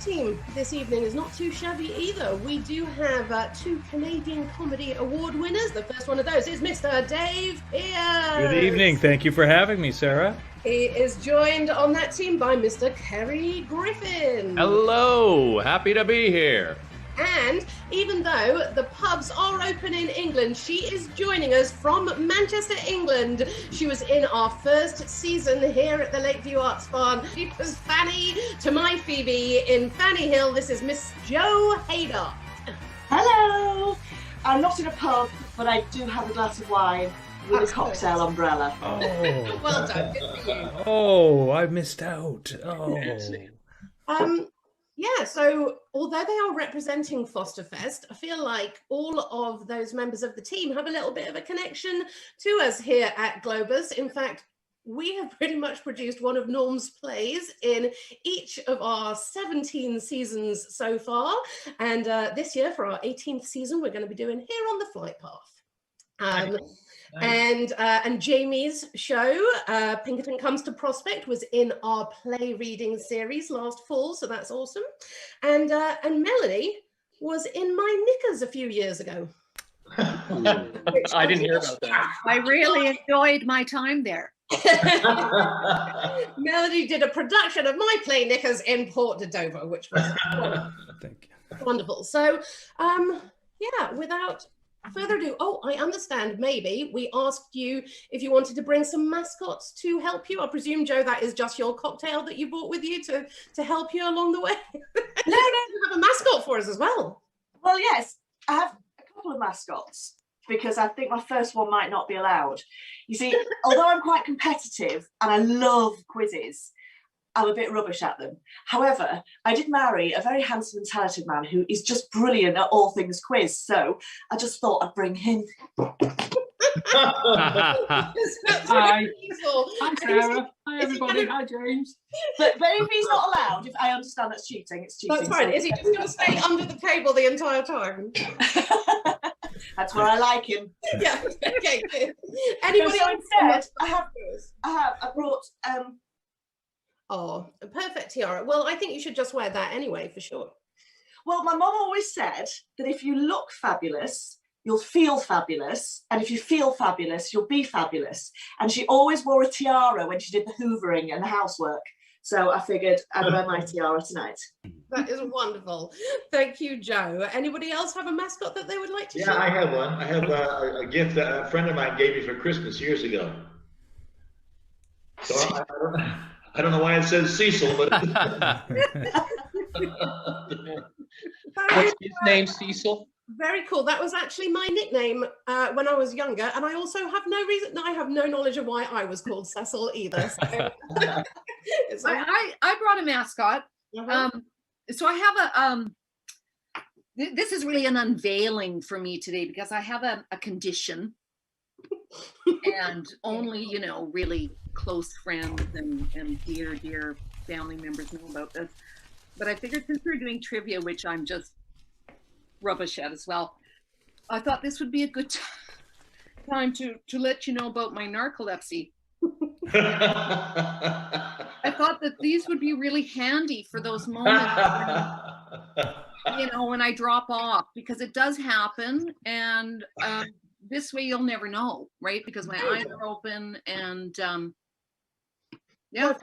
Team this evening is not too shabby either. We do have two Canadian Comedy Award winners. The first one of those is Mr. Dave Pierce. Good evening. Thank you for having me, Sarah. He is joined on that team by Mr. Kerry Griffin. Hello. Happy to be here. And even though the pubs are open in England, she is joining us from Manchester, England. She was in our first season here at the Lakeview Arts Farm. She was Fanny to my Phoebe in Fanny Hill. This is Miss Jo Haydock. Hello. I'm not in a pub, but I do have a glass of wine with a cocktail umbrella. Oh. Well done. Good for you. Oh, I missed out. Oh. Yeah, so although they are representing Fosterfest, I feel like all of those members of the team have a little bit of a connection to us here at Globus. In fact, we have pretty much produced one of Norm's plays in each of our 17 seasons so far. And this year, for our 18th season, we're going to be doing Here on the Flight Path. And Jamie's show, Pinkerton Comes to Prospect, was in our play reading series last fall, so that's awesome. And Melody was in My Knickers a few years ago. I didn't hear about that. I really enjoyed my time there. Melody did a production of My Play Knickers in Port de Dover, which was wonderful. So, yeah, without further ado, I understand maybe we asked you if you wanted to bring some mascots to help you. I presume, Jo, that is just your cocktail that you brought with you to help you along the way. No, you have a mascot for us as well. Well, yes, I have a couple of mascots because I think my first one might not be allowed. You see, although I'm quite competitive and I love quizzes, I'm a bit rubbish at them. However, I did marry a very handsome and talented man who is just brilliant at all things quiz. So I just thought I'd bring him. Hi. Hi, Sarah. Hi, everybody. Hi, James. But if he's not allowed, if I understand that's cheating, it's cheating. That's fine. Is he just going to stay under the table the entire time? That's where I like him. Yeah. Okay. Good. Anybody So else? instead, I brought Oh, a perfect tiara. Well, I think you should just wear that anyway, for sure. Well, my mom always said that if you look fabulous, you'll feel fabulous. And if you feel fabulous, you'll be fabulous. And she always wore a tiara when she did the hoovering and the housework. So I figured I'd wear my tiara tonight. That is wonderful. Thank you, Jo. Anybody else have a mascot that they would like to share? Yeah, I have one. I have a gift that a friend of mine gave me for Christmas years ago. So I don't know why it says Cecil, but What's his name, Cecil? Very cool. That was actually my nickname when I was younger, and I also have I have no knowledge of why I was called Cecil either. So I brought a mascot. So I have this is really an unveiling for me today because I have a condition and only, really close friends and dear family members know about this. But I figured since we're doing trivia, which I'm just rubbish at as well, I thought this would be a good time to let you know about my narcolepsy. I thought that these would be really handy for those moments when I drop off, because it does happen, and this way you'll never know, right? Because my eyes are open, and yeah. So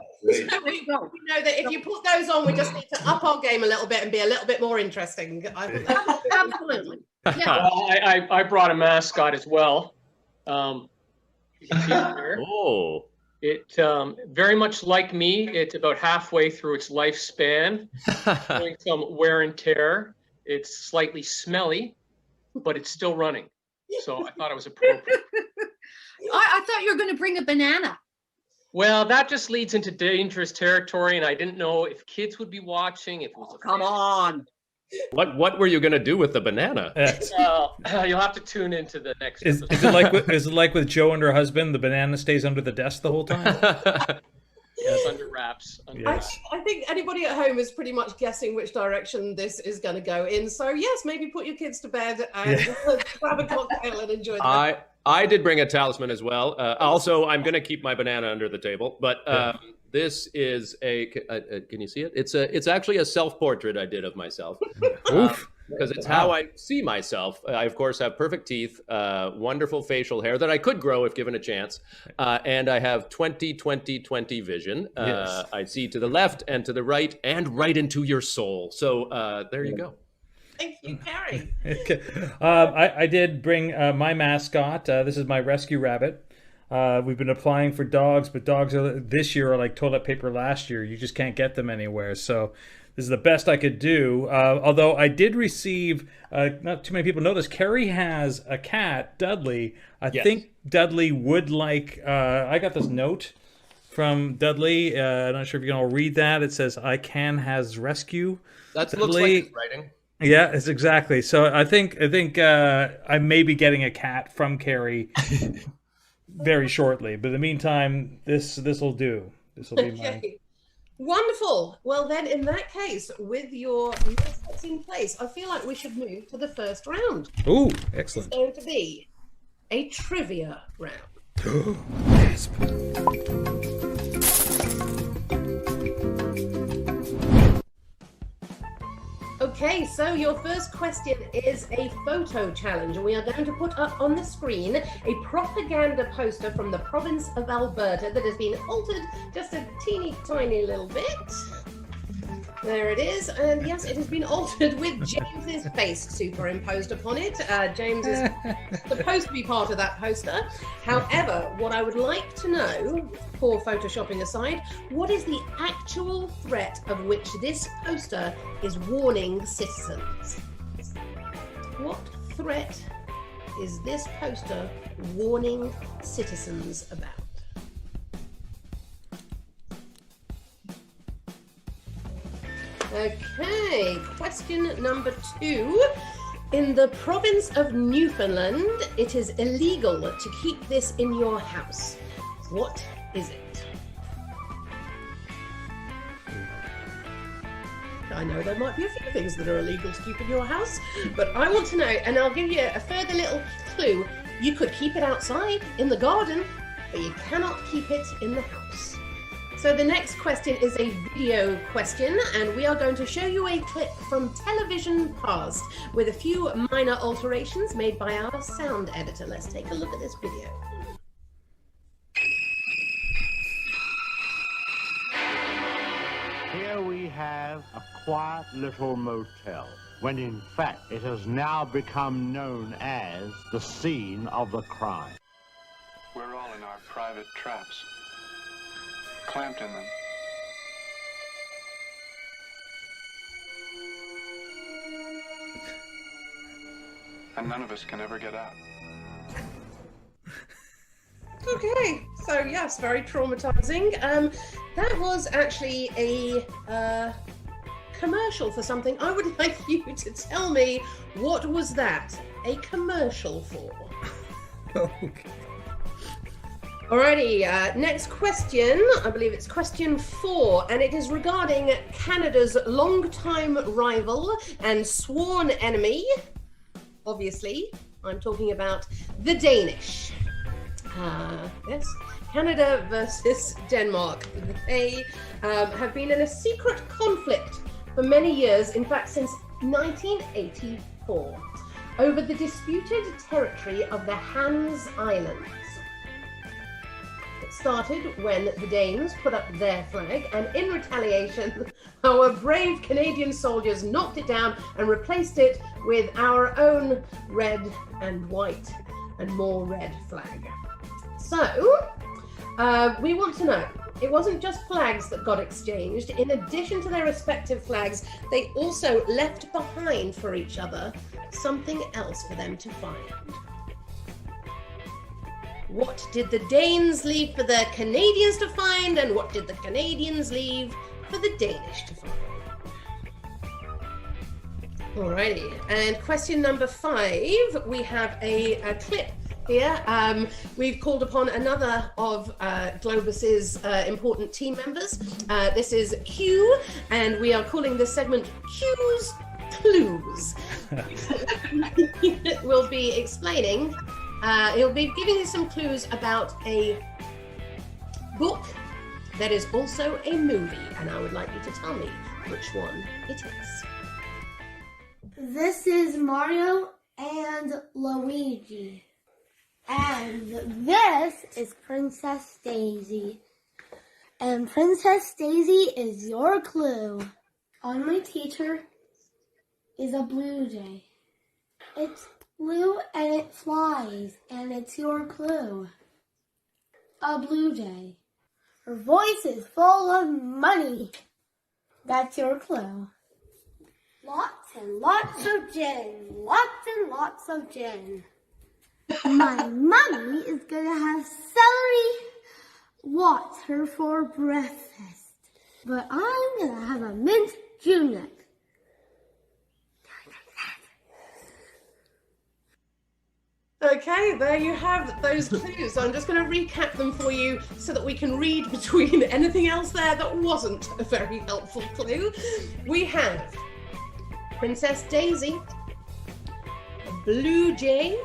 we know that if you put those on, we just need to up our game a little bit and be a little bit more interesting. Absolutely. Yeah. Well, I brought a mascot as well. You can see it here. Oh. It very much like me. It's about halfway through its lifespan, doing some wear and tear. It's slightly smelly, but it's still running. So I thought it was appropriate. I thought you were going to bring a banana. Well, that just leads into dangerous territory, and I didn't know if kids would be watching. If it was Come on. What were you going to do with the banana? You'll have to tune into the next Is episode. it like with Jo and her husband? The banana stays under the desk the whole time. Yes, under wraps. Yes. I think anybody at home is pretty much guessing which direction this is going to go in. So yes, maybe put your kids to bed and grab a cocktail and enjoy that. I did bring a talisman as well. Also, I'm going to keep my banana under the table, but This is can you see it? It's actually a self-portrait I did of myself. Oof. Because it's how I see myself. I, of course, have perfect teeth, wonderful facial hair that I could grow if given a chance. And I have 20/20/20 vision. Yes. I see to the left and to the right and right into your soul. So there you go. Thank you, Carrie. Okay. I did bring my mascot. This is my rescue rabbit. We've been applying for dogs, but dogs this year are like toilet paper last year. You just can't get them anywhere. So this is the best I could do. Although I did receive, not too many people know this, Carrie has a cat, Dudley. I think Dudley would like, I got this note from Dudley. I'm not sure if you can all read that. It says, "I can has rescue." That Dudley. looks like his writing. Yeah, it's exactly. So I think I may be getting a cat from Carrie very shortly. But in the meantime, this will do. This will be mine. Okay. Wonderful. Well, then, in that case, with your mascots in place, I feel like we should move to the first round. Ooh, It's excellent. going to be a trivia round. Yes. Okay, so your first question is a photo challenge, and we are going to put up on the screen a propaganda poster from the province of Alberta that has been altered just a teeny tiny little bit. There it is, and yes, it has been altered with James's face superimposed upon it. James is supposed to be part of that poster. However, what I would like to know, poor photoshopping aside, what is the actual threat of which this poster is warning citizens? What threat is this poster warning citizens about? Okay, question number 2. In the province of Newfoundland, it is illegal to keep this in your house. What is it? I know there might be a few things that are illegal to keep in your house, but I want to know, and I'll give you a further little clue. You could keep it outside in the garden, but you cannot keep it in the house. So the next question is a video question, and we are going to show you a clip from television past with a few minor alterations made by our sound editor. Let's take a look at this video. Here we have a quiet little motel, when in fact it has now become known as the scene of the crime. We're all in our private traps, clamped in them. And none of us can ever get out. Okay, so yes, very traumatizing. That was actually a commercial for something. I would like you to tell me, what was that a commercial for? Okay. Alrighty, next question. I believe it's question 4, and it is regarding Canada's longtime rival and sworn enemy. Obviously, I'm talking about the Danish. Yes, Canada versus Denmark. They have been in a secret conflict for many years, in fact, since 1984, over the disputed territory of the Hans Islands. It started when the Danes put up their flag, and in retaliation, our brave Canadian soldiers knocked it down and replaced it with our own red and white and more red flag. So, we want to know, it wasn't just flags that got exchanged. In addition to their respective flags, they also left behind for each other something else for them to find. What did the Danes leave for the Canadians to find, and what did the Canadians leave for the Danish to find? Alrighty, and question number 5, we have a clip here. We've called upon another of Globus's important team members. This is Q, and we are calling this segment Q's Clues. We'll be explaining, he'll be giving you some clues about a book there is also a movie, and I would like you to tell me which one it is. This is Mario and Luigi. And this is Princess Daisy. And Princess Daisy is your clue. On my teacher is a blue jay. It's blue and it flies, and it's your clue. A blue jay. Her voice is full of money. That's your clue. Lots and lots of gin. Lots and lots of gin. My mummy is gonna have celery water for breakfast. But I'm gonna have a mint julep. Okay, there you have those clues. I'm just going to recap them for you so that we can read between anything else there that wasn't a very helpful clue. We have Princess Daisy, a blue jay,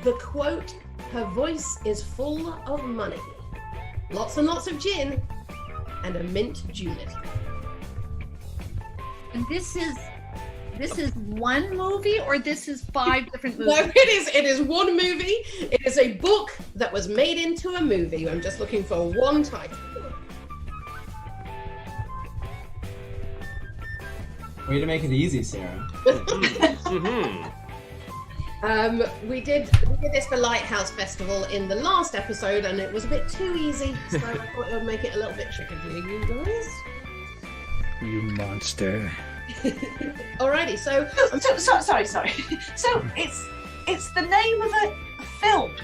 the quote, her voice is full of money, lots and lots of gin, and a mint julep. And this is one movie, or this is 5 different movies? No, it is one movie. It is a book that was made into a movie. I'm just looking for one title. Way to make it easy, Sarah. We did this for Lighthouse Festival in the last episode, and it was a bit too easy, so I thought it would make it a little bit trickier for you guys. You monster. Alrighty, so sorry. So it's the name of a film.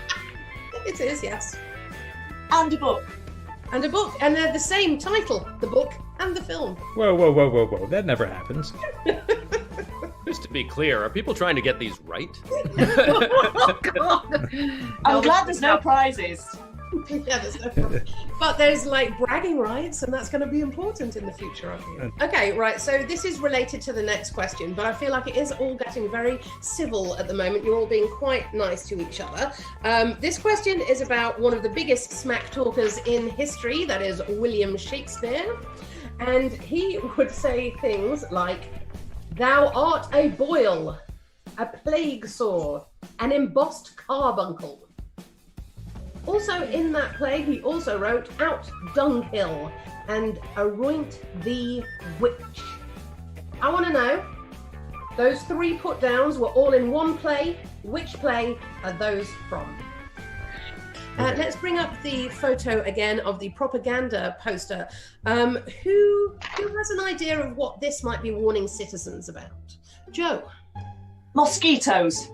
It is, yes. And a book. And a book, and they're the same title, the book and the film. Whoa. That never happens. Just to be clear, are people trying to get these right? Oh, God. I'm glad there's no prizes. Yeah, there's no, but there's like bragging rights, and that's going to be important in the future, I feel. Okay, right, so this is related to the next question, but I feel like it is all getting very civil at the moment. You're all being quite nice to each other. This question is about one of the biggest smack talkers in history, that is William Shakespeare, and he would say things like, "Thou art a boil, a plague sore, an embossed carbuncle." Also in that play, he also wrote Out Dunghill and Aroint the Witch. I want to know, those 3 put-downs were all in one play. Which play are those from? Let's bring up the photo again of the propaganda poster. Who has an idea of what this might be warning citizens about? Joe? Mosquitoes.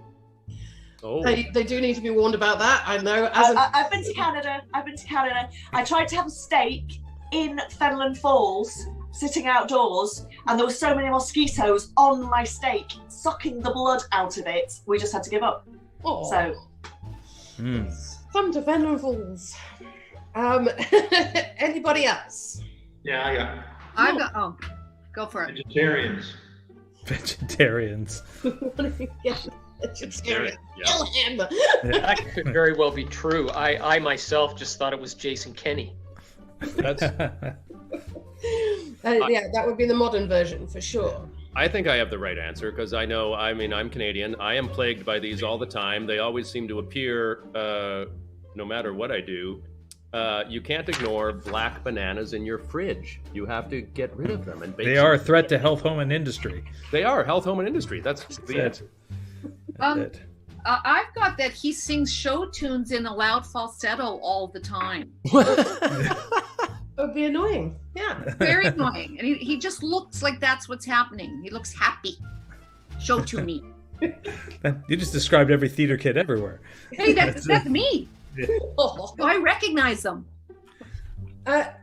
Oh. They do need to be warned about that. I know. I've been to Canada. I tried to have a steak in Fenland Falls, sitting outdoors, and there were so many mosquitoes on my steak, sucking the blood out of it. We just had to give up. Oh. So. Come to Fenland Falls. Anybody else? Yeah. I've got. Go for it. Vegetarians. Vegetarians. Vegetarian. Yeah. Kill him. That could very well be true. I myself just thought it was Jason Kenney. That's. Yeah, that would be the modern version for sure. I think I have the right answer because I know. I mean, I'm Canadian. I am plagued by these all the time. They always seem to appear, no matter what I do. You can't ignore black bananas in your fridge. You have to get rid of them and bake. They are a threat to health, home, and industry. They are health, home, and industry. That's it. I've got that he sings show tunes in a loud falsetto all the time. It would be annoying. Yeah. Very annoying. And he just looks like that's what's happening. He looks happy. Show tuney. You just described every theater kid everywhere. Hey, that's me. Yeah. I recognize them.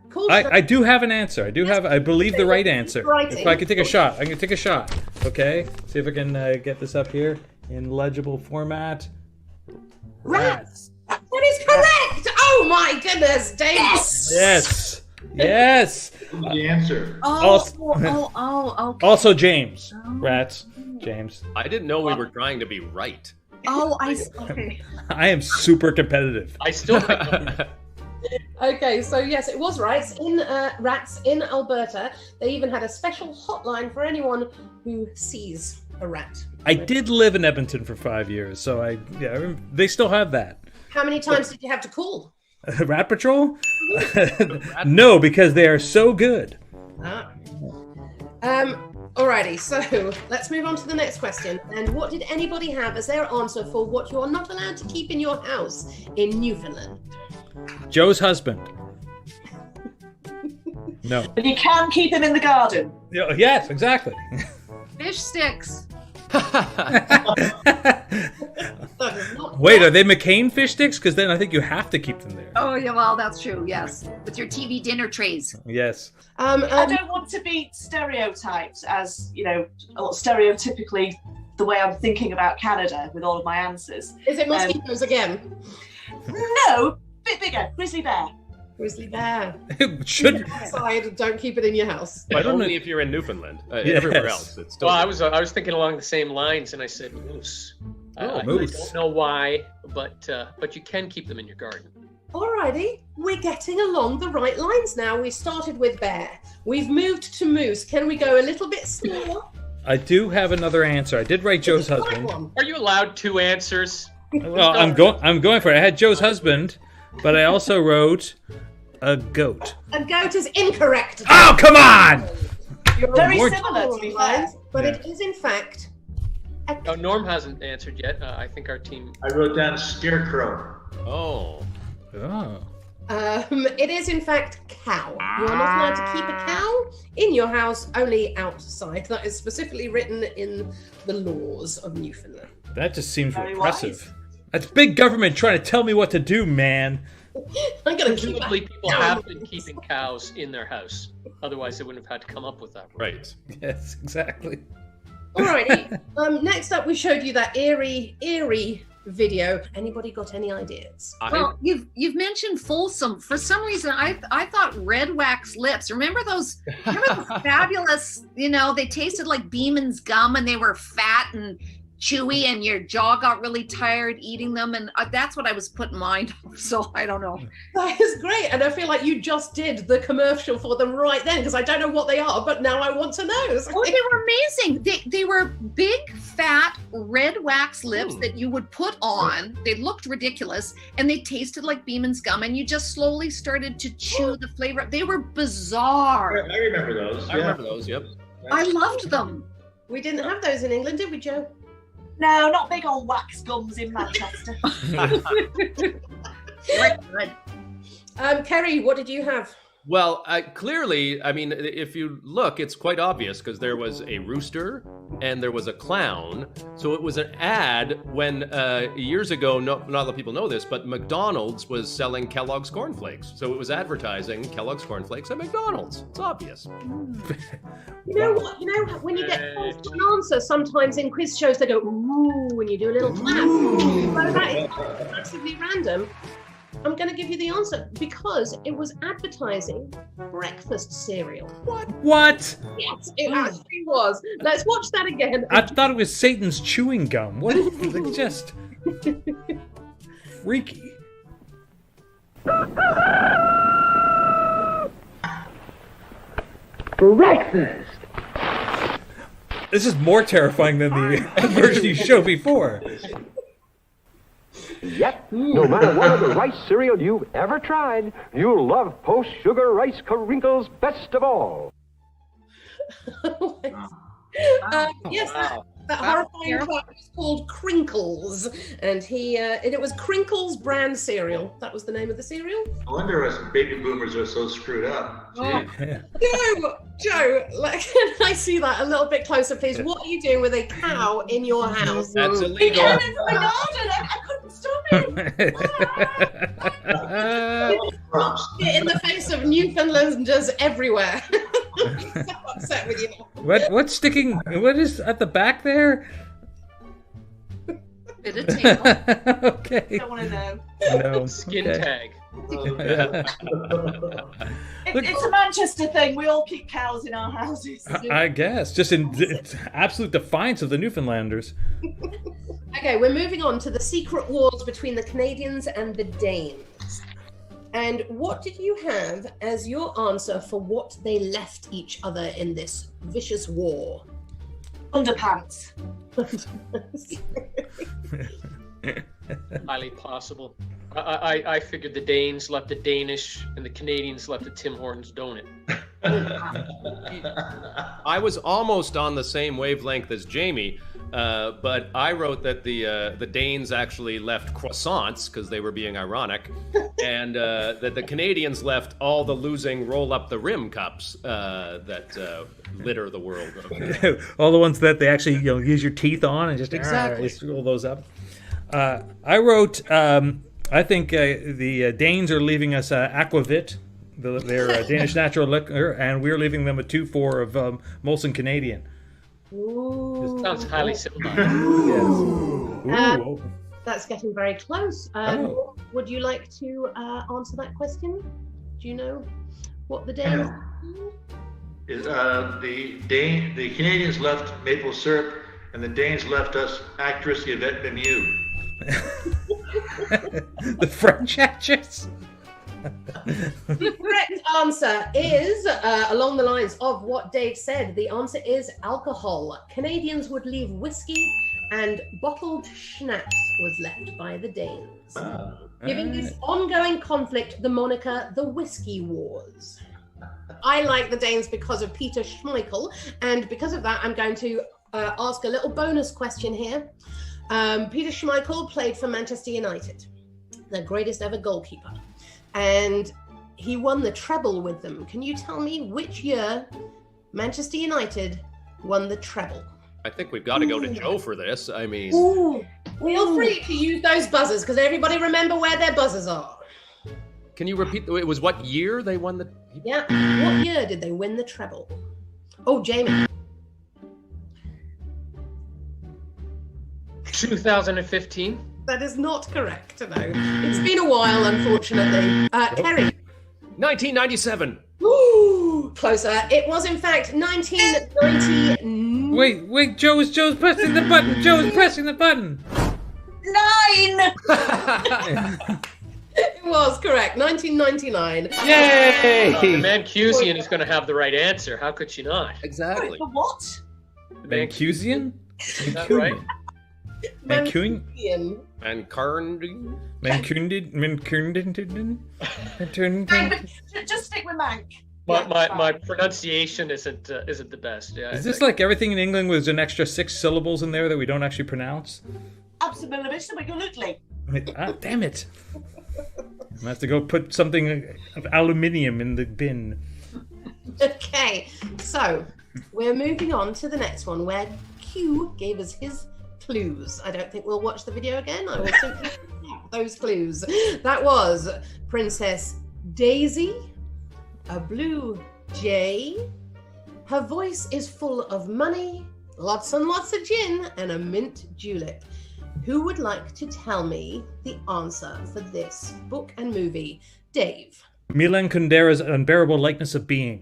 Cool. I do have an answer. I believe the right answer. If I could take a shot, I'm going to take a shot. Okay? See if I can get this up here in legible format. Rats. That is correct. Oh my goodness, Dave. Yes. Yes. The answer. Okay. Also James. Rats. James. I didn't know we were trying to be right. Okay. I am super competitive. I still think Okay, so yes, it was rats in Alberta. They even had a special hotline for anyone who sees a rat. I did live in Edmonton for 5 years, so they still have that. How many times did you have to call? Rat Patrol? No, because they are so good. Alrighty, so let's move on to the next question. And what did anybody have as their answer for what you are not allowed to keep in your house in Newfoundland? Joe's husband. No. But you can keep him in the garden. Yes, exactly. Fish sticks. Wait, are they McCain fish sticks? Because then I think you have to keep them there. Oh, yeah, well, that's true, yes. With your TV dinner trays. Yes. I don't want to be stereotyped as, stereotypically the way I'm thinking about Canada with all of my answers. Is it mosquitoes again? No, bit bigger. Grizzly bear. Grizzly bear. It should. Outside, don't keep it in your house. But only if you're in Newfoundland. Everywhere else, it's still. Well, I was thinking along the same lines, and I said moose. Moose. I don't know why, but you can keep them in your garden. Alrighty, we're getting along the right lines now. We started with bear. We've moved to moose. Can we go a little bit slower? I do have another answer. I did write Joe's husband. Are you allowed 2 answers? Well, I'm going for it. I had Joe's husband, but I also wrote a goat. A goat is incorrect. Oh, come on! You're very similar, to be fair. But it is in fact. Oh, Norm hasn't answered yet. I think our team. I wrote down scarecrow. Oh. It is in fact cow. You are not allowed to keep a cow in your house, only outside. That is specifically written in the laws of Newfoundland. That just seems Very repressive. wise. That's big government trying to tell me what to do, man. I'm gonna keep Presumably, people have been keeping cows in their house. Otherwise, they wouldn't have had to come up with that. Right. Yes, exactly. Alrighty. Next up, we showed you that eerie video. Anybody got any ideas? Well, you've mentioned Folsom. For some reason, I thought red wax lips. Remember those fabulous? They tasted like Beeman's gum, and they were fat and chewy, and your jaw got really tired eating them, and that's what I was put in mind of. So I don't know. That is great, and I feel like you just did the commercial for them right then, because I don't know what they are, but now I want to know. Oh, they were amazing. They were big, fat, red wax lips that you would put on. They looked ridiculous, and they tasted like Beeman's gum, and you just slowly started to chew the flavor. They were bizarre. I remember those. I remember those, yep. I loved them. We didn't have those in England, did we, Joe? No, not big old wax gums in Manchester. Kerry, what did you have? Well, clearly, I mean, if you look, it's quite obvious because there was a rooster and there was a clown. So it was an ad when years ago, not a lot of people know this, but McDonald's was selling Kellogg's cornflakes. So it was advertising Kellogg's cornflakes at McDonald's. It's obvious. You know what? When you get close to an answer, sometimes in quiz shows they go, ooh, when you do a little clap. So that is massively random. I'm going to give you the answer because it was advertising breakfast cereal. What? Yes, it actually was. Let's watch that again. I thought it was Satan's chewing gum. What? Like, just freaky. Breakfast. This is more terrifying than the version you showed before. Yep, no matter what other rice cereal you've ever tried, you'll love post-sugar rice Crinkles best of all. Yes, that horrifying part is called Crinkles, and it was Crinkles brand cereal. That was the name of the cereal. I wonder if baby boomers are so screwed up. Oh. Joe, can I see that a little bit closer, please? What are you doing with a cow in your house? That's He illegal. came into my garden. I couldn't stop him. Get in the face of Newfoundlanders everywhere. I'm so upset with you now. What's sticking? What is at the back there? Bit of tail. Okay. Don't want to know. No. Skin okay. tag. It's a Manchester thing. We all keep cows in our houses. I guess, just in absolute defiance of the Newfoundlanders. Okay, we're moving on to the secret wars between the Canadians and the Danes. And what did you have as your answer for what they left each other in this vicious war? Underpants. Highly possible. I figured the Danes left a Danish and the Canadians left a Tim Hortons donut. I was almost on the same wavelength as Jamie, but I wrote that the Danes actually left croissants because they were being ironic, and that the Canadians left all the losing roll-up-the-rim cups that litter the world. All the ones that they actually use your teeth on and just Exactly. roll those up. I wrote. I think the Danes are leaving us Aquavit, their Danish natural liquor, and we're leaving them a 2-4 of Molson Canadian. Ooh. Sounds highly civilized. Ooh. That's getting very close. Would you like to answer that question? Do you know what the Danes? The Canadians left maple syrup, and the Danes left us actress Yvette Bemieux. The French actress. The correct answer is along the lines of what Dave said. The answer is alcohol. Canadians would leave whiskey, and bottled schnapps was left by the Danes, giving this ongoing conflict the moniker the Whiskey Wars. I like the Danes because of Peter Schmeichel, and because of that, I'm going to ask a little bonus question here. Peter Schmeichel played for Manchester United, the greatest ever goalkeeper, and he won the treble with them. Can you tell me which year Manchester United won the treble? I think we've got to go to Joe for this. I mean, Feel free to use those buzzers, because everybody remember where their buzzers are. Can you repeat? It was what year they won the? Yeah. What year did they win the treble? Oh, Jamie. 2015. That is not correct. No, it's been a while, unfortunately. Kerry. 1997. Ooh, closer. It was in fact 1990. Wait, Joe's pressing the button. Joe's pressing the button. 9. It was correct. 1999. Yay! The Mancusian is going to have the right answer. How could she not? Exactly. For what? Mancusian? Is that right? Mancunian? And Carnding. Just stick with Mank. My pronunciation isn't the best. Yeah. Is this like everything in England with an extra 6 syllables in there that we don't actually pronounce? Absolutely. Damn it. I have to go put something of aluminium in the bin. Okay, so we're moving on to the next one where Q gave us his clues. I don't think we'll watch the video again. I will simply those clues. That was Princess Daisy, a blue jay, her voice is full of money, lots and lots of gin, and a mint julep. Who would like to tell me the answer for this book and movie? Dave. Milan Kundera's Unbearable Likeness of Being.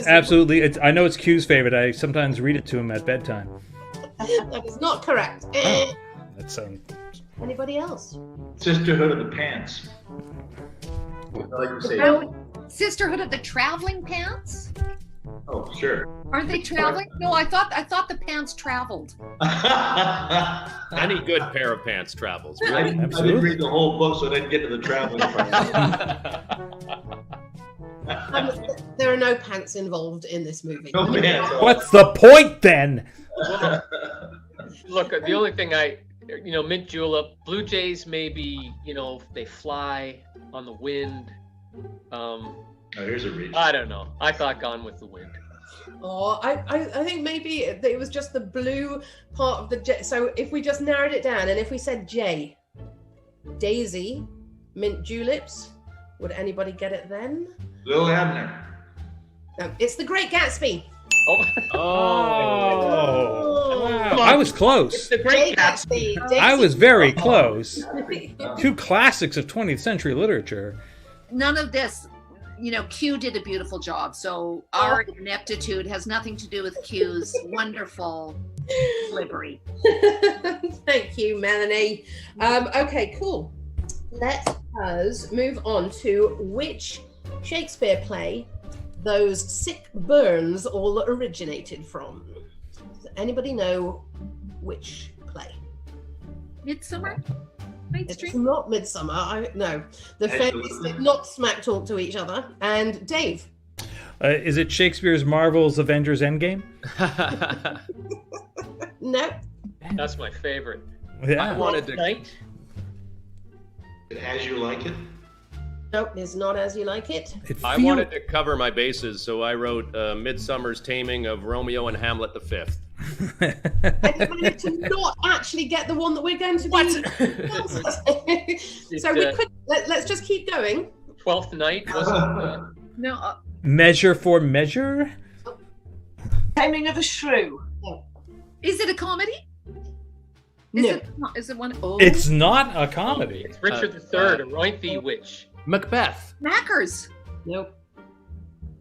Absolutely. I know it's Q's favorite. I sometimes read it to him at bedtime. That is not correct. That's Anybody else? Sisterhood of the Pants. Sisterhood of the Traveling Pants? Oh, sure. Aren't they traveling? No, I thought the pants traveled. Any good pair of pants travels. I didn't read the whole book, so I didn't get to the traveling part. There are no pants involved in this movie. No pants. What's the point then? Well, look, the only thing mint julep, blue jays maybe, they fly on the wind. Here's a reach. I don't know. I thought Gone with the Wind. Oh, I think maybe it was just the blue part of the J. So if we just narrowed it down, and if we said J, Daisy, mint juleps, would anybody get it then? Lil Abner. No, it's The Great Gatsby. Oh. I was close. It's The Great Gatsby. I was very close. 2 classics of 20th century literature. None of this, Q did a beautiful job. So our ineptitude has nothing to do with Q's wonderful delivery. Thank you, Melanie. Okay, cool. Let's us move on to which Shakespeare play those sick burns all originated from. Does anybody know which play? Midsummer Night's It's Dream? not Midsummer. No, the fairies did not smack talk to each other. And Dave. Is it Shakespeare's Marvel's Avengers Endgame? No. That's my favorite. Yeah. I wanted to. Night. As You Like It? Nope, it's not As You Like It. I wanted to cover my bases, so I wrote Midsummer's Taming of Romeo and Hamlet V. I managed to not actually get the one that we're going to be. So we could let's just keep going. Twelfth Night wasn't. No. Measure for Measure? Taming of a Shrew. Is it a comedy? No. Is it one? Oh. It's not a comedy. It's Richard III, Anointhee Witch. Macbeth. Knackers. Nope.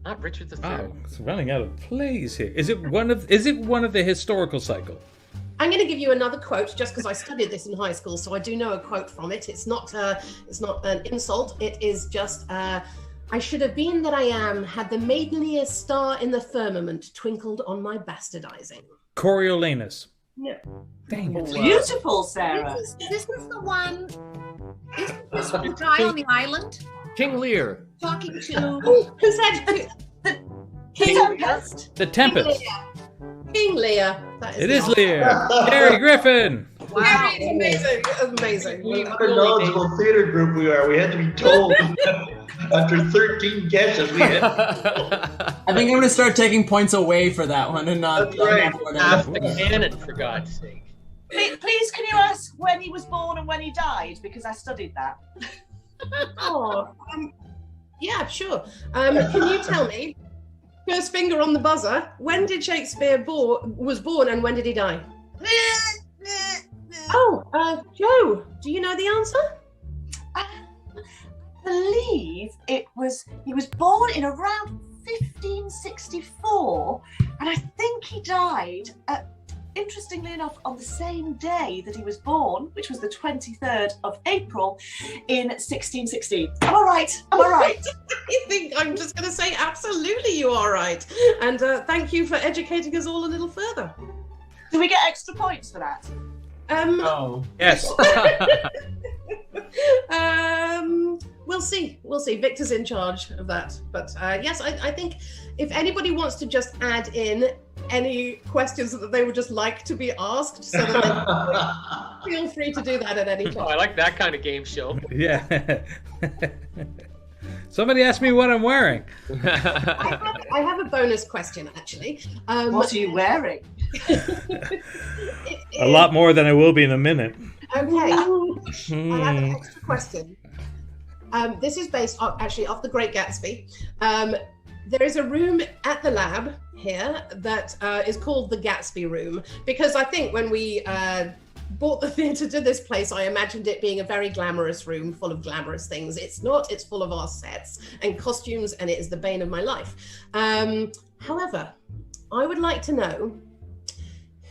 Not Richard III. Oh, it's running out of plays here. Is it one of the historical cycle? I'm going to give you another quote just because I studied this in high school, so I do know a quote from it. It's not an insult. It is just I should have been that I am had the maidenliest star in the firmament twinkled on my bastardizing. Coriolanus. No. Dang it. Beautiful, Sarah. This is the one. Isn't this the guy on the island King Lear. talking to? Who said King Tempest. The Tempest. King Lear? That It the is answer. Lear. Gary Griffin. Wow. It's amazing. It's amazing. What a knowledgeable theater group we are. We had to be told after 13 guesses. We had. I think I'm going to start taking points away for that one and not. That's right. Half the canon, for God's sake. Please, can you ask when he was born and when he died? Because I studied that. Oh, yeah, sure. Can you tell me, first finger on the buzzer, when did Shakespeare was born and when did he die? Joe, do you know the answer? I believe he was born in around 1564, and I think he died, interestingly enough, on the same day that he was born, which was the 23rd of April in 1616. Am I right? Am I right? I think I'm just going to say absolutely you are right. And thank you for educating us all a little further. Do we get extra points for that? Oh. Yes. We'll see. We'll see. Victor's in charge of that. But yes, I think if anybody wants to just add in any questions that they would just like to be asked, so that they feel free to do that at any Oh, time. I like that kind of game show. Yeah. Somebody asked me what I'm wearing. I have a bonus question, actually. What are you wearing? A lot more than I will be in a minute. Okay. I have an extra question. This is based actually off The Great Gatsby. There is a room at the lab here that is called the Gatsby Room, because I think when we bought the theatre to this place, I imagined it being a very glamorous room full of glamorous things. It's not. It's full of our sets and costumes, and it is the bane of my life. However, I would like to know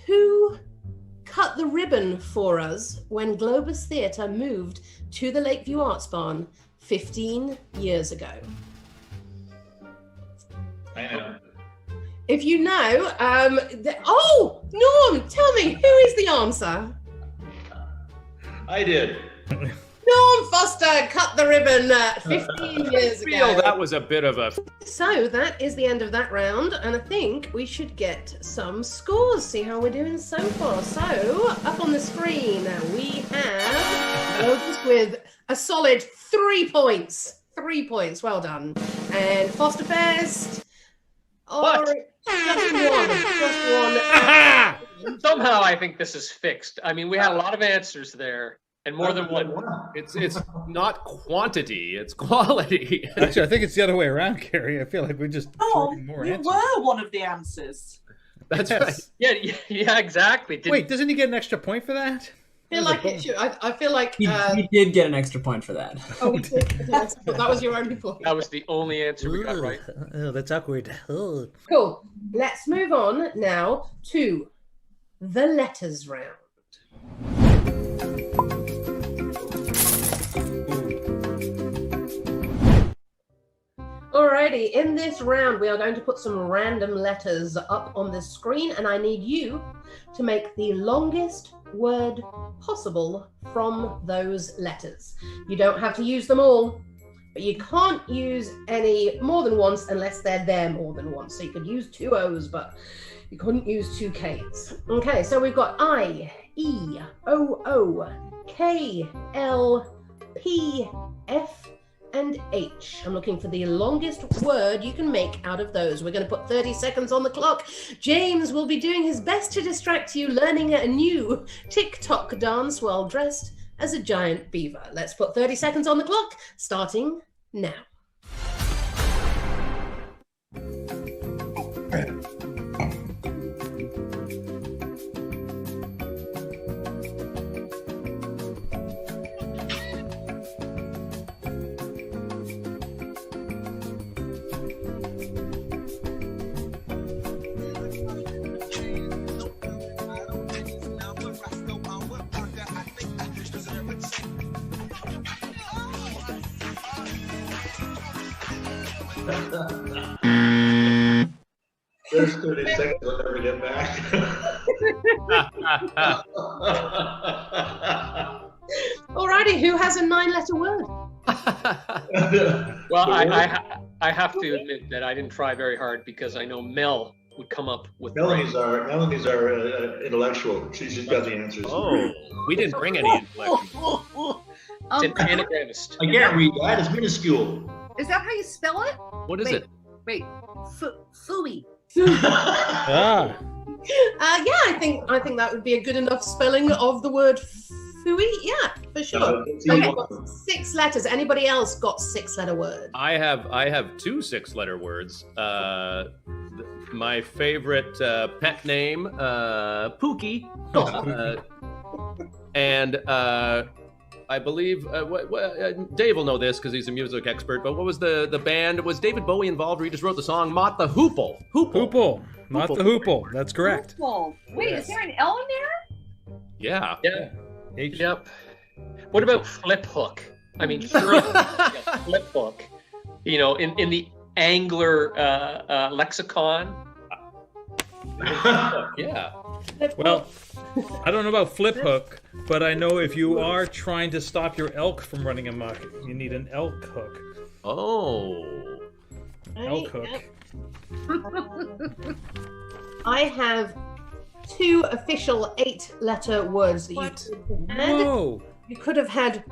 who cut the ribbon for us when Globus Theatre moved to the Lakeview Arts Barn 15 years ago. I know. If you know, Norm, tell me, who is the answer? I did. Norm Foster cut the ribbon 15 years I feel ago. that was a bit of a. So that is the end of that round, and I think we should get some scores, see how we're doing so far. So, up on the screen, we have Globus with a solid 3 points. 3 points, well done. And Foster Fest, just one. Somehow I think this is fixed. I mean, we had a lot of answers there, and more than one. It's not quantity, it's quality. Actually, I think it's the other way around, Gary. I feel like we just threw more you answers. were one of the answers. That's Yes. right. Yeah, exactly. Wait, doesn't he get an extra point for that? I feel like it should. I feel like He did get an extra point for that. we did. That was your only point. That was the only answer we got right. Oh, that's awkward. Oh. Cool. Let's move on now to the letters round. Alrighty, in this round, we are going to put some random letters up on the screen, and I need you to make the longest word possible from those letters. You don't have to use them all, but you can't use any more than once unless they're there more than once. So you could use 2 O's, but you couldn't use 2 K's. Okay, so we've got I, E, O, O, K, L, P, F, and H. I'm looking for the longest word you can make out of those. We're going to put 30 seconds on the clock. James will be doing his best to distract you, learning a new TikTok dance while dressed as a giant beaver. Let's put 30 seconds on the clock, starting now. There's 30 seconds, we'll never get back. Alrighty, who has a 9-letter word? Well, I have to admit that I didn't try very hard because I know Mel would come up with. Melanie's our intellectual. She's got the answers. Oh, we didn't bring any intellectual. It's an anagrammist. I can't read that. It's minuscule. Is that how you spell it? What is it? Wait, Fooey. Ah. Yeah, I think that would be a good enough spelling of the word fooey. Yeah, for sure. Okay, 6 letters. Anybody else got 6-letter word? I have 2 6-letter words. My favorite pet name, Pookie, and I believe Dave will know this because he's a music expert. But what was the band? Was David Bowie involved, or he just wrote the song Mott the Hoople? Hoople. Mott the Hoople. That's correct. Hoople. Wait, Yes. is there an L in there? Yeah. Yeah. H. Yep. What about flip hook? I mean, surely flip hook. You know, in the angler lexicon. Yeah. Well, I don't know about flip hook, but I know if you are trying to stop your elk from running amok, you need an elk hook. Oh. Elk hook. I have 2 official 8-letter words that you could have had. Whoa. You could have had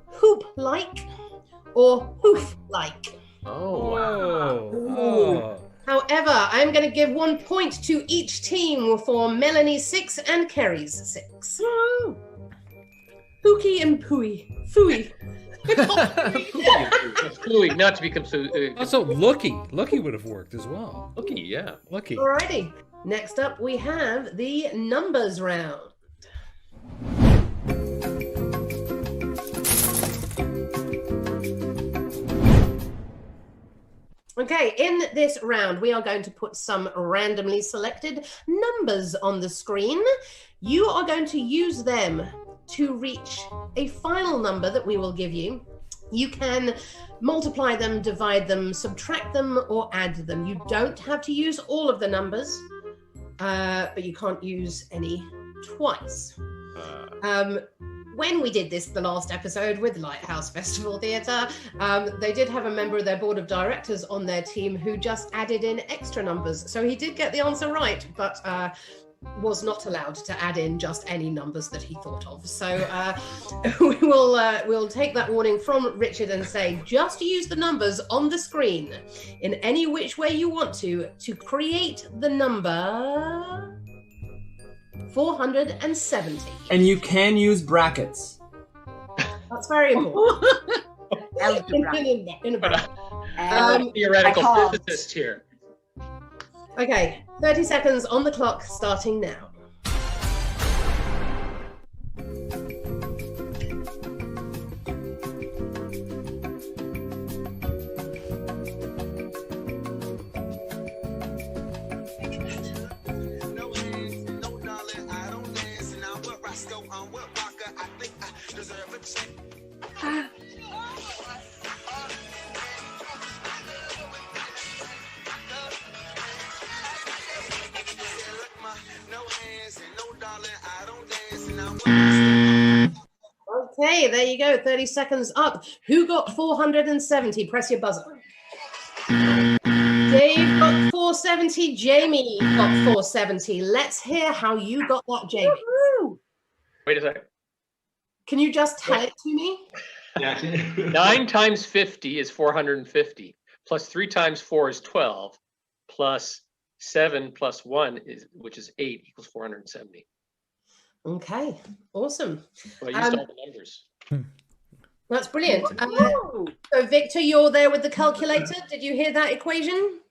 hoop-like or hoof-like. Oh, wow. Oh. However, I'm going to give 1 point to each team for Melanie's 6 and Kerry's 6. Pookie and Pooey. Fooey. Fooey, not to be confused. Also, Lucky. Lucky would have worked as well. Lucky, yeah. Lucky. Alrighty. Next up, we have the numbers round. Okay, in this round, we are going to put some randomly selected numbers on the screen. You are going to use them to reach a final number that we will give you. You can multiply them, divide them, subtract them, or add them. You don't have to use all of the numbers, but you can't use any twice. When we did this the last episode with Lighthouse Festival Theatre, they did have a member of their board of directors on their team who just added in extra numbers. So he did get the answer right, but was not allowed to add in just any numbers that he thought of. So we'll take that warning from Richard and say, just use the numbers on the screen in any which way you want to create the number 470. And you can use brackets. That's very important. Theoretical physicist here. Okay, 30 seconds on the clock, starting now. Okay, there you go. 30 seconds up. Who got 470? Press your buzzer. Dave got 470. Jamie got 470. Let's hear how you got that, Jamie. Wait a second. Can you just tell it to me? 9 times 50 is 450. Plus 3 times 4 is 12. Plus 7 plus 1 is, which is 8, equals 470. Okay, awesome. Well, I used all the numbers. That's brilliant. So Victor, you're there with the calculator. Did you hear that equation?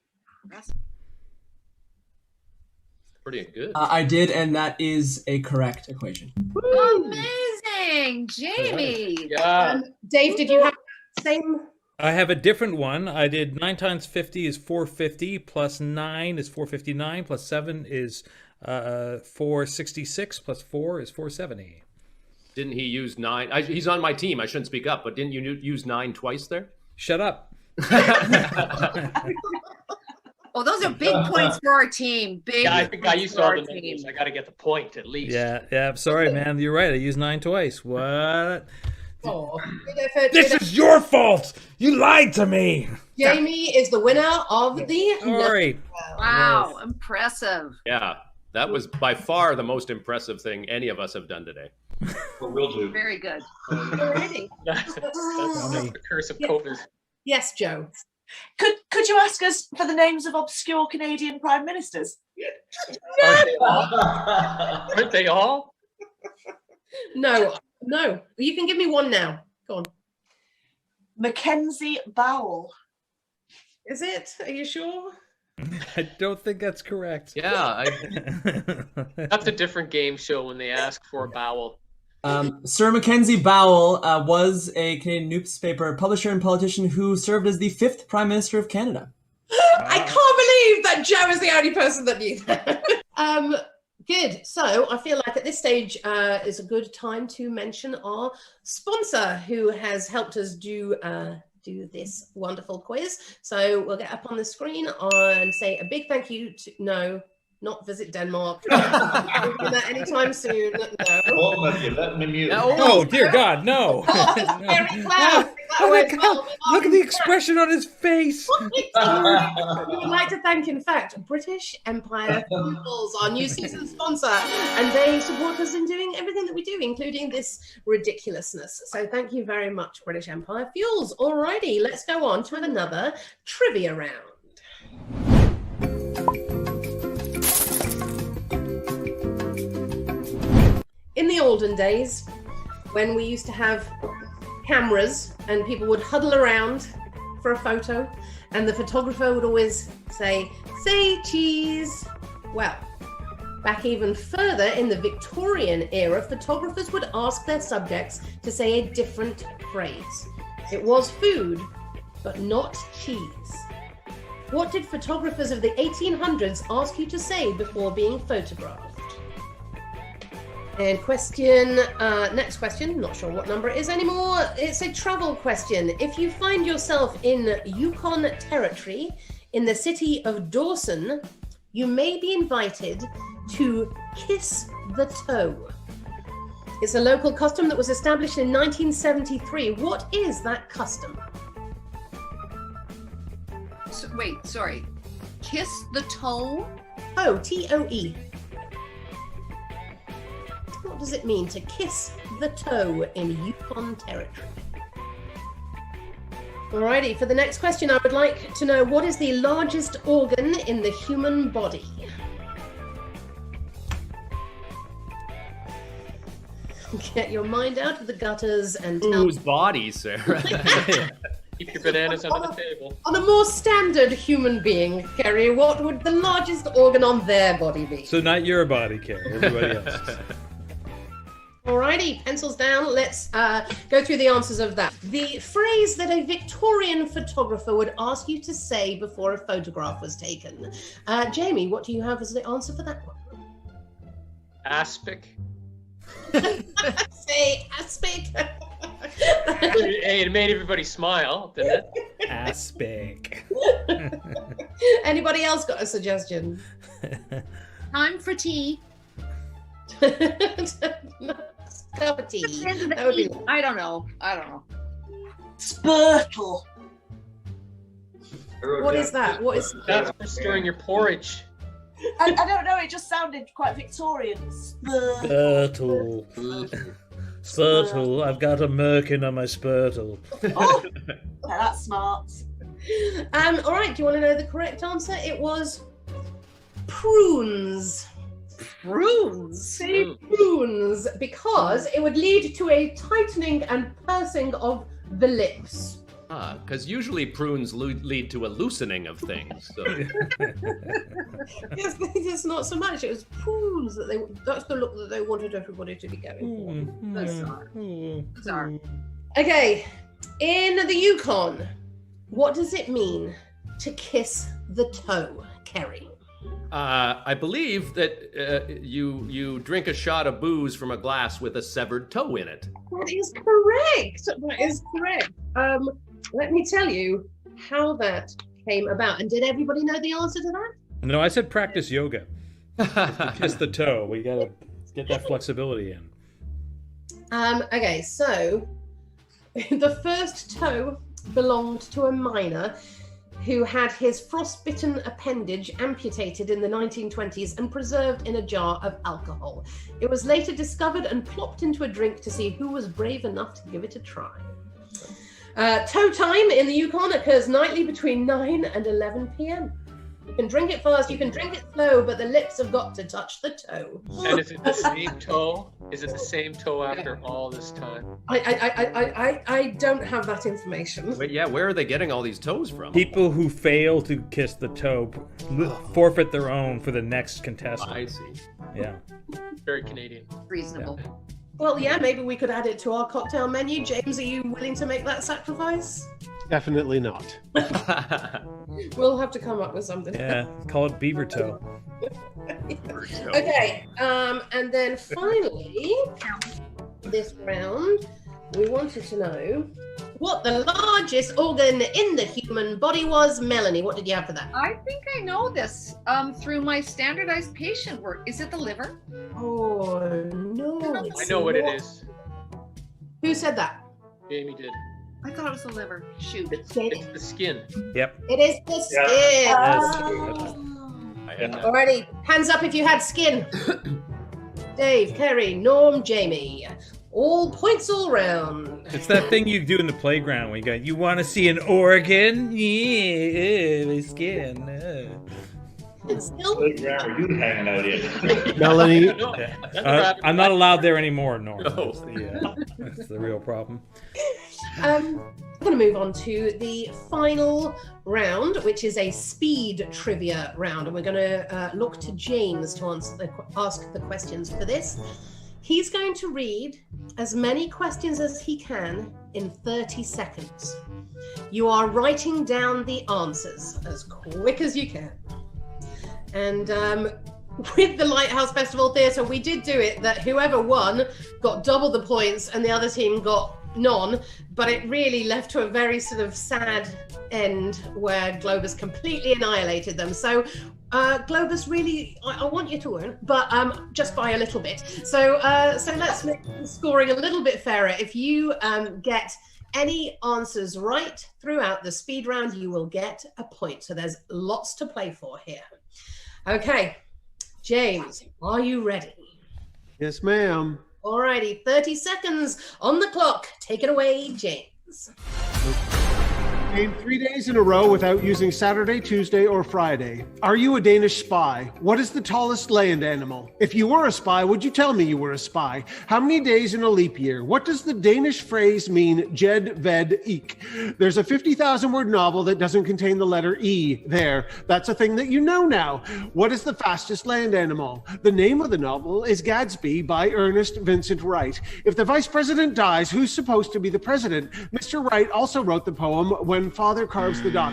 Pretty good. I did, and that is a correct equation. Amazing, Jamie. Yeah. Dave, did you have the same? I have a different one. I did 9 times 50 is 450, plus 9 is 459, plus 7 is 466, plus 4 is 470. Didn't he use 9? He's on my team. I shouldn't speak up, but didn't you use 9 twice there? Shut up. Oh, those are big points for our team. Big. Yeah, I think I used all the team. numbers. I got to get the point at least. Yeah, I'm sorry, man. You're right. I used 9 twice. What? Oh, This is your fault. You lied to me. Jamie is the winner of the. Sorry. Wow, impressive. Yeah, that was by far the most impressive thing any of us have done today. Will do. Very good. Already. That's the curse of COVID. Yes, Joe. Could you ask us for the names of obscure Canadian prime ministers? Aren't they all? No. You can give me one now. Go on. Mackenzie Bowell. Is it? Are you sure? I don't think that's correct. Yeah. That's a different game show when they ask for a bowel. Sir Mackenzie Bowell was a Canadian newspaper publisher and politician who served as the 5th Prime Minister of Canada. I can't believe that Joe is the only person that knew that. Good. So I feel like at this stage is a good time to mention our sponsor who has helped us do this wonderful quiz. So we'll get up on the screen and say a big thank you to, no, not Visit Denmark. We'll do that anytime soon. No. Let me mute. Oh, dear God, no. Very loud. Look at the expression on his face. We would like to thank, in fact, British Empire Fuels, our new season sponsor, and they support us in doing everything that we do, including this ridiculousness. So thank you very much, British Empire Fuels. Alrighty, let's go on to another trivia round. In the olden days, when we used to have cameras and people would huddle around for a photo and the photographer would always say cheese. Well, back even further in the Victorian era, photographers would ask their subjects to say a different phrase. It was food, but not cheese. What did photographers of the 1800s ask you to say before being photographed? And next question, not sure what number it is anymore. It's a travel question. If you find yourself in Yukon Territory in the city of Dawson, you may be invited to kiss the toe. It's a local custom that was established in 1973. What is that custom? Wait, sorry. Kiss the toe? Oh, T-O-E. What does it mean to kiss the toe in Yukon Territory? Alrighty, for the next question, I would like to know what is the largest organ in the human body? Get your mind out of the gutters and tell Whose body, Sarah? Keep your bananas under the table. On a more standard human being, Kerry, what would the largest organ on their body be? So not your body, Kerry, everybody else's. Alrighty, pencils down. Let's go through the answers of that. The phrase that a Victorian photographer would ask you to say before a photograph was taken. Jamie, what do you have as the answer for that one? Aspic. Say aspic. Hey, it made everybody smile, didn't it? Aspic. Anybody else got a suggestion? Time for tea. Cup of tea. That would be... I don't know. Spurtle. What is that? What is That's for stirring your porridge. I don't know. It just sounded quite Victorian. Spurtle. Spurtle. I've got a merkin on my spurtle. Oh, that's smart. All right. Do you want to know the correct answer? It was prunes. Prunes. Prunes, because it would lead to a tightening and pursing of the lips. Because usually prunes lead to a loosening of things. So. Yes, it's not so much. It was prunes that's the look that they wanted everybody to be going for. Sorry. Okay, in the Yukon, what does it mean to kiss the toe, Kerry? I believe that you drink a shot of booze from a glass with a severed toe in it. That is correct. That is correct. Let me tell you how that came about. And did everybody know the answer to that? No, I said practice yoga. Kiss the toe. We gotta get that flexibility in. Okay, so the first toe belonged to a miner who had his frostbitten appendage amputated in the 1920s and preserved in a jar of alcohol. It was later discovered and plopped into a drink to see who was brave enough to give it a try. Toe time in the Yukon occurs nightly between 9 and 11 p.m. You can drink it fast, you can drink it slow, but the lips have got to touch the toe. And is it the same toe? Is it the same toe after all this time? I don't have that information. Wait, yeah, where are they getting all these toes from? People who fail to kiss the toe forfeit their own for the next contestant. I see. Yeah. Very Canadian. Reasonable. Yeah. Well, yeah, maybe we could add it to our cocktail menu. James, are you willing to make that sacrifice? Definitely not. We'll have to come up with something. Yeah, call it beaver toe. Okay, and then finally, this round, we wanted to know what the largest organ in the human body was. Melanie, what did you have for that? I think I know this through my standardized patient work. Is it the liver? Oh, no. I know what it is. Who said that? Jamie did. I thought it was the liver. Shoot. It's the skin. Yep. It is the skin. Alrighty, hands up if you had skin. Dave, Kerry, Norm, Jamie. All points all round. It's that thing you do in the playground when you want to see an organ? Yeah, my skin. What ground are you hanging out in? Melanie. I'm not allowed there anymore, Norm. No. That's the real problem. I'm going to move on to the final round, which is a speed trivia round. And we're going to look to James to ask the questions for this. He's going to read as many questions as he can in 30 seconds. You are writing down the answers as quick as you can. And with the Lighthouse Festival Theatre, we did do it that whoever won got double the points and the other team got none, but it really left to a very sort of sad end where Globus completely annihilated them. So Globus, really, I want you to win, but just by a little bit. So let's make the scoring a little bit fairer. If you get any answers right throughout the speed round, you will get a point. So there's lots to play for here. Okay, James, are you ready? Yes, ma'am. Alrighty, 30 seconds on the clock. Take it away, James. Name 3 days in a row without using Saturday, Tuesday, or Friday. Are you a Danish spy? What is the tallest land animal? If you were a spy, would you tell me you were a spy? How many days in a leap year? What does the Danish phrase mean, jed, ved, eek? There's a 50,000 word novel that doesn't contain the letter E there. That's a thing that you know now. What is the fastest land animal? The name of the novel is Gadsby by Ernest Vincent Wright. If the vice president dies, who's supposed to be the president? Mr. Wright also wrote the poem When Father Carves the Duck.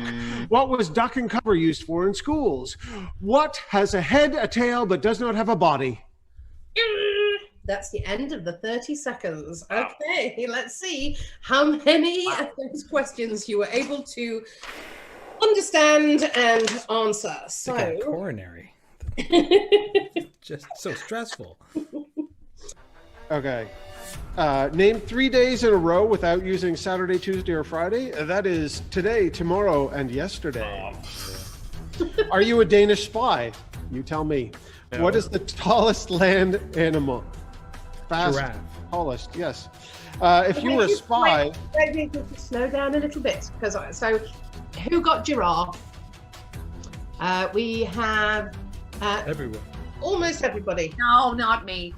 What was duck and cover used for in schools? What has a head, a tail, but does not have a body? That's the end of the 30 seconds. Okay, let's see how many of those questions you were able to understand and answer. So, coronary. Just so stressful. Okay. Name 3 days in a row without using Saturday, Tuesday, or Friday. That is today, tomorrow, and yesterday. Are you a Danish spy? You tell me. No. What is the tallest land animal? Fast, Giraffe. tallest, yes. If you were a spy... Wait, slow down a little bit. So, who got giraffe? We have... Everyone. Almost everybody. No, not me.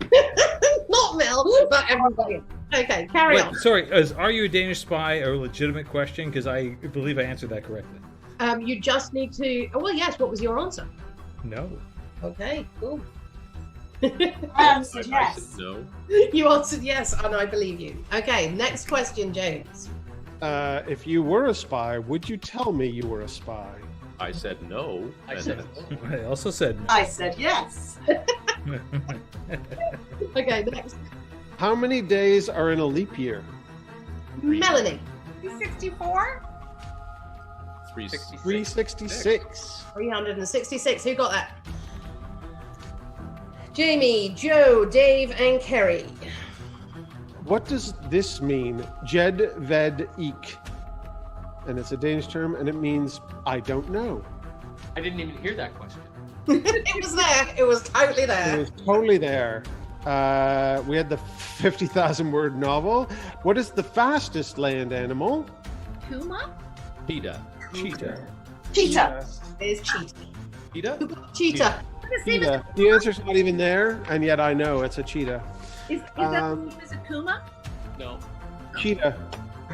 Not Mel, but everybody. Okay, carry on. Sorry, are you a Danish spy a legitimate question? Because I believe I answered that correctly. You just need to... Oh, well, yes. What was your answer? No. Okay, cool. I answered yes. No. You answered yes, and I believe you. Okay, next question, James. If you were a spy, would you tell me you were a spy? I said no. I said I also said no. I said yes. Okay, next. How many days are in a leap year? Melanie. 64? 366. 366. Who got that? Jamie, Joe, Dave, and Kerry. What does this mean? Jed ved ik. And it's a Danish term, and it means I don't know. I didn't even hear that question. It was there. It was totally It there. was totally there. We had the 50,000 word novel. What is the fastest land animal? Puma? Cheetah. Cheetah. Cheetah. There's cheetah. Cheetah? Who got cheetah? Cheetah. The answer's not even there, and yet I know it's a cheetah. Is that the same as a Puma? No. Cheetah.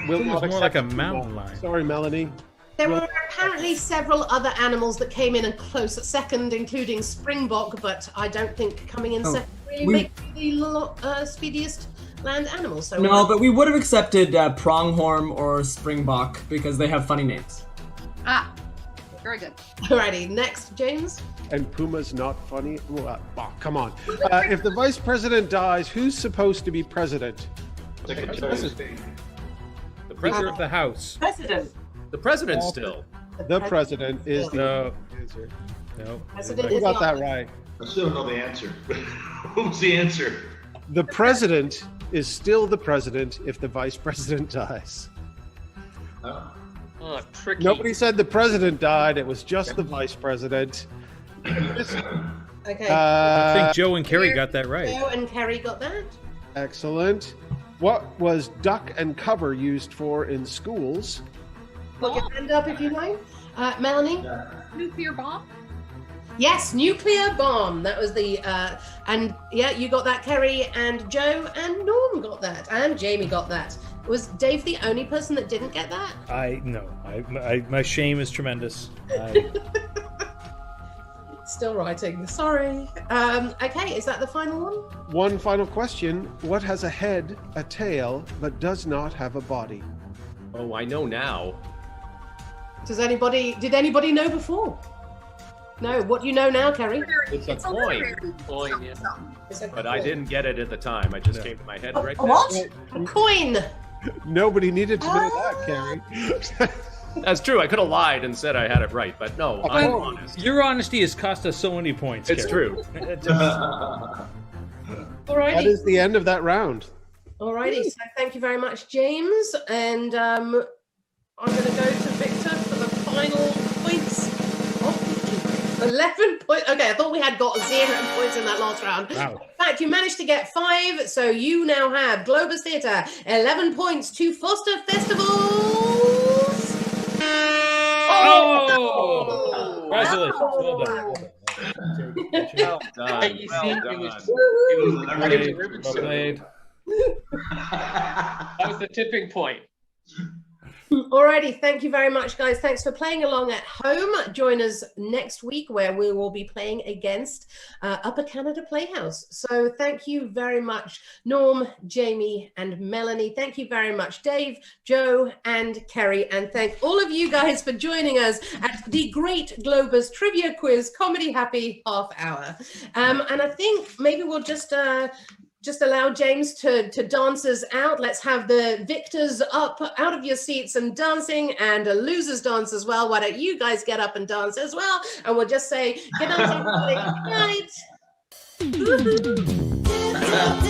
Will Puma's not more like accept a mountain Puma. lion. Sorry, Melanie. There were apparently several other animals that came in a close second, including springbok, but I don't think coming in second really makes you the speediest land animal. So No, but we would have accepted pronghorn or springbok because they have funny names. Ah, very good. Alrighty, next, James. And Puma's not funny. Come on. If the vice president dies, who's supposed to be president? The Speaker of the House. President. The president still. The president is the No. answer. No. President Who is got the that answer. right? I still don't know the answer. What's the answer? The president is still the president if the vice president dies. Oh. Oh, tricky. Nobody said the president died. It was just the vice president. Okay. I think Joe and Kerry got that right. Joe and Kerry got that. Excellent. What was duck and cover used for in schools? Put your hand up if you know. Melanie? Nuclear bomb? Yes, nuclear bomb. That was the, and yeah, you got that, Kerry, and Joe and Norm got that, and Jamie got that. Was Dave the only person that didn't get that? My shame is tremendous. Still writing. Sorry. Okay, is that the final one? One final question. What has a head, a tail, but does not have a body? Oh, I know now. Did anybody know before? No. What do you know now, Kerry? It's a coin. Coin, yeah. It's a But I didn't get it at the time. I just came to my head right A now. what? A coin. Nobody needed to know that, Kerry. That's true. I could have lied and said I had it right, but no, I'm honest. Your honesty has cost us so many points. It's Kerry. true. That Alrighty. is the end of that round. Alrighty. So thank you very much, James. And I'm going to go to Victor for the final points. 11 points. Okay, I thought we had got 0 points in that last round. Wow. In fact, you managed to get 5, so you now have Globus Theatre, 11 points to Foster Festivals. Oh! Congratulations. Well done. Well done. Hey, you see, Well it was done. a ribbon Well cutting. played. That was the tipping point. Alrighty, thank you very much, guys. Thanks for playing along at home. Join us next week where we will be playing against Upper Canada Playhouse. So thank you very much, Norm, Jamie, and Melanie. Thank you very much, Dave, Joe, and Kerry. And thank all of you guys for joining us at the Great Globus Trivia Quiz Comedy Happy Half Hour. And I think maybe we'll just allow James to dance us out. Let's have the victors up out of your seats and dancing, and a losers dance as well. Why don't you guys get up and dance as well? And we'll just say, good night, everybody. Good night.